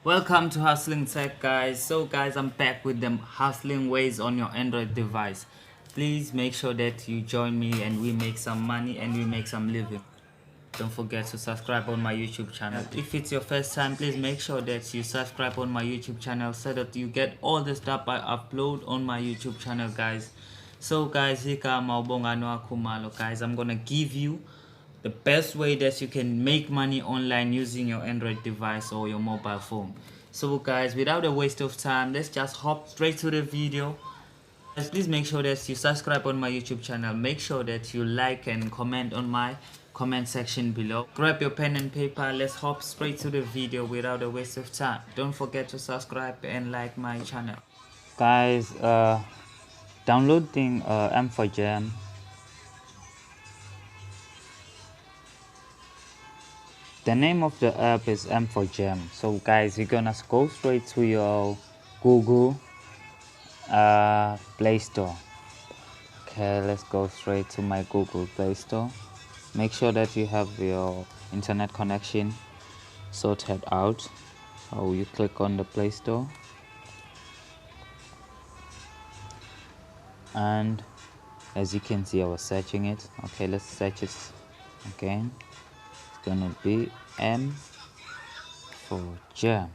Welcome to Hustling Tech, guys. So guys, I'm back with them hustling ways on your Android device. Please make sure that you join me and we make some money and we make some living. Don't forget to subscribe on my YouTube channel. If it's your first time, please make sure that you subscribe on my YouTube channel so that you get all the stuff I upload on my YouTube channel, guys. So guys, guys, I'm gonna give you the best way that you can make money online using your Android device or your mobile phone. So guys, without a waste of time, let's just hop straight to the video. Guys, please make sure that you subscribe on my YouTube channel. Make sure that you like and comment on my comment section below. Grab your pen and paper. Let's hop straight to the video without a waste of time. Don't forget to subscribe and like my channel. Guys, downloading M4Jam. The name of the app is M4Jam. So guys, you're gonna go straight to your Google Play Store. Okay, let's go straight to my Google Play Store. Make sure that you have your internet connection sorted out. So you click on the Play Store and as you can see, I was searching it. Okay, let's search it again. It's gonna be M4Jam.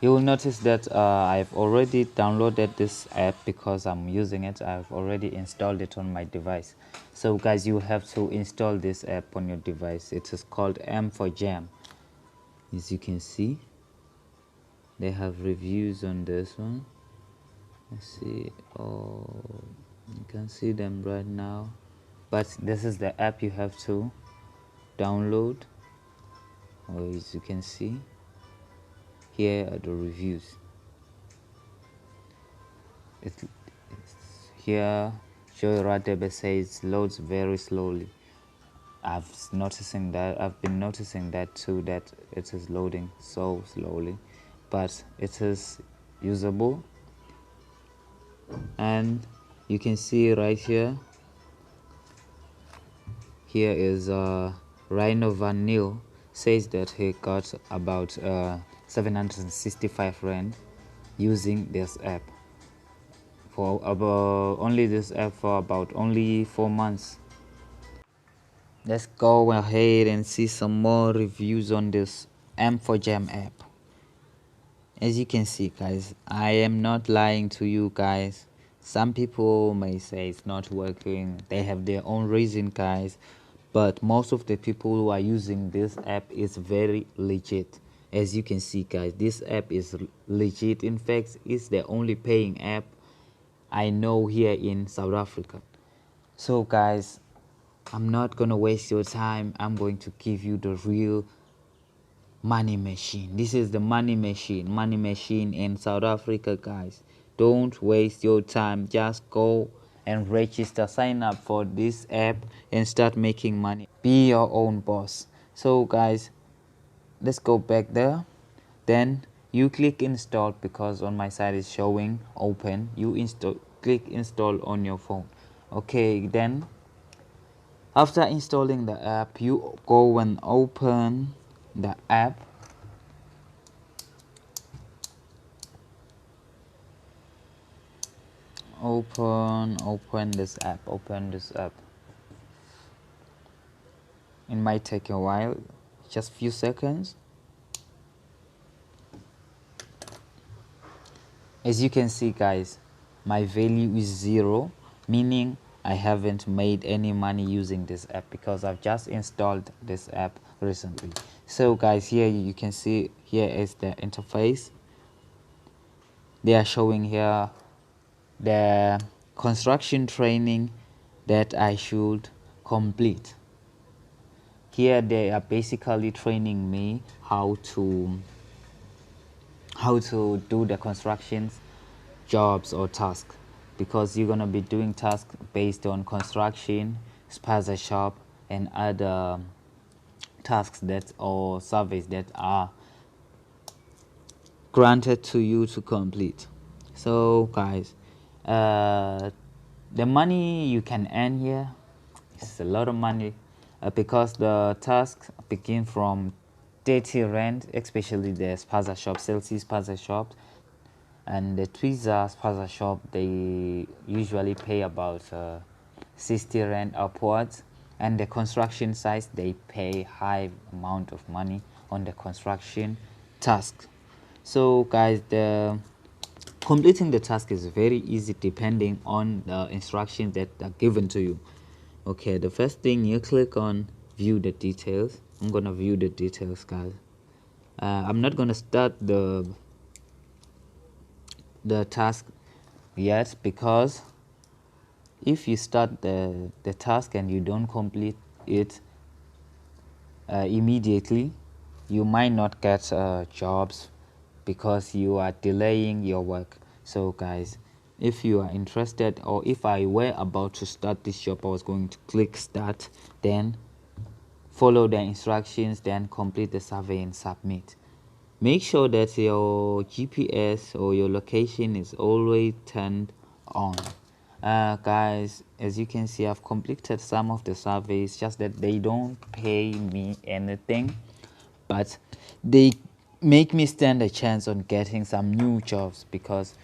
You will notice that I've already downloaded this app because I'm using it. I've already installed it on my device. So guys, you have to install this app on your device. It is called M4Jam. As you can see, they have reviews on this one. Let's see. Oh, you can see them right now. But this is the app you have to download. Or as you can see, here are the reviews. It's here Joyradebe says loads very slowly. I've been noticing that too, that it is loading so slowly, but it is usable. And you can see right here is Rhino Van Nil says that he got about 765 rand using this app for about only 4 months. Let's go ahead and see some more reviews on this M4Jam app. As you can see, guys, I am not lying to you guys. Some people may say it's not working. They have their own reason, guys, but most of the people who are using this app is very legit. As you can see, guys, this app is legit. In fact, it's the only paying app I know here in South Africa. So guys, I'm not gonna waste your time. I'm going to give you the real money machine. This is the money machine in South Africa, guys. Don't waste your time. Just go and register, sign up for this app and start making money. Be your own boss. So guys, let's go back there. Then you click install, because on my side is showing open. You click install on your phone. Okay, then after installing the app, you go and open the app. Open this app. It might take a while, just few seconds. As you can see, guys, my value is 0, meaning I haven't made any money using this app because I've just installed this app recently. So guys, here you can see, here is the interface. They are showing here the construction training that I should complete. Here they are basically training me how to do the constructions jobs or tasks, because you're gonna be doing tasks based on construction, spaza shop, and other tasks that or surveys that are granted to you to complete. So guys, the money you can earn here is a lot of money. because the tasks begin from 30 rand, especially the spaza shop, Celsius spaza shop, and the Twiza spaza shop, they usually pay about 60 rand upwards, and the construction sites, they pay high amount of money on the construction task. So guys, the completing the task is very easy depending on the instructions that are given to you. Okay, the first thing, you click on view the details. I'm gonna view the details, guys. I'm not gonna start the task yet, because if you start the task and you don't complete it immediately, you might not get jobs because you are delaying your work. So guys, if you are interested, or if I were about to start this job, I was going to click start, then follow the instructions, then complete the survey and submit. Make sure that your GPS or your location is always turned on. Guys, as you can see, I've completed some of the surveys, just that they don't pay me anything, but they make me stand a chance on getting some new jobs, because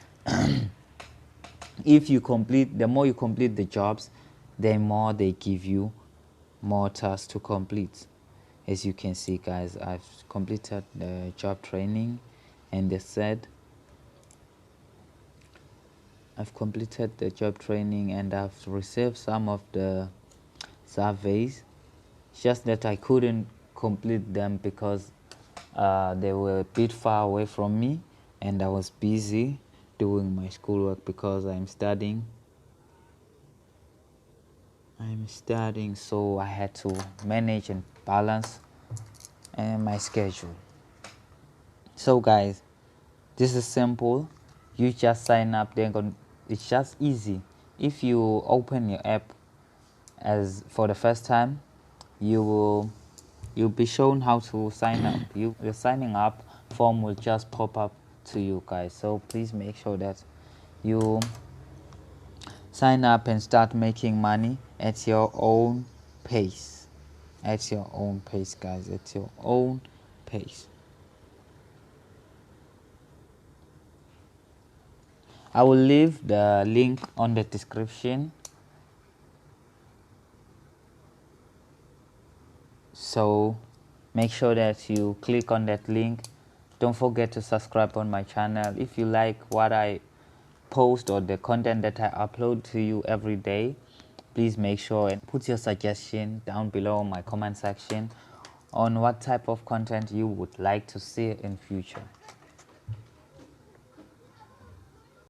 if you complete, the more you complete the jobs, the more they give you more tasks to complete. As you can see, guys, I've completed the job training, and they said I've completed the job training and I've received some of the surveys. It's just that I couldn't complete them because they were a bit far away from me, and I was busy doing my schoolwork because I'm studying, so I had to manage and balance my schedule. So guys, this is simple. You just sign up, then it's just easy. If you open your app as for the first time, you'll be shown how to sign up. The signing up form will just pop up to you guys. So please make sure that you sign up and start making money at your own pace. At your own pace, guys. At your own pace. I will leave the link on the description, so make sure that you click on that link. Don't forget to subscribe on my channel. If you like what I post or the content that I upload to you every day, please make sure and put your suggestion down below in my comment section on what type of content you would like to see in future.